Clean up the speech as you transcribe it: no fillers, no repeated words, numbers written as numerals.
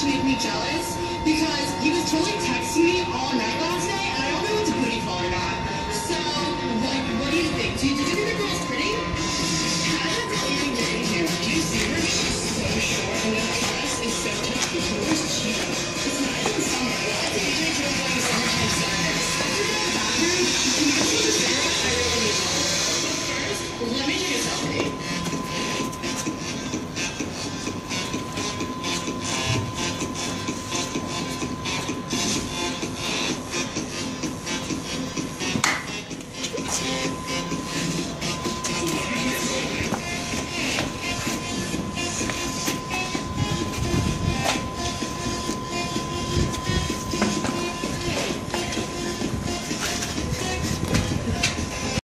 to make me jealous because he was totally texting me all night last night, and I don't know what to booty call or not. So, what do you think? Do you think the girl's pretty? How did the girl even get in here? Do you see her? She's so short, and that dress is so tight. Where's she? It's not even summer. I think AJ could have done summertime sex. After the bathroom, can you go to the cigarette? I really need one. But first, let me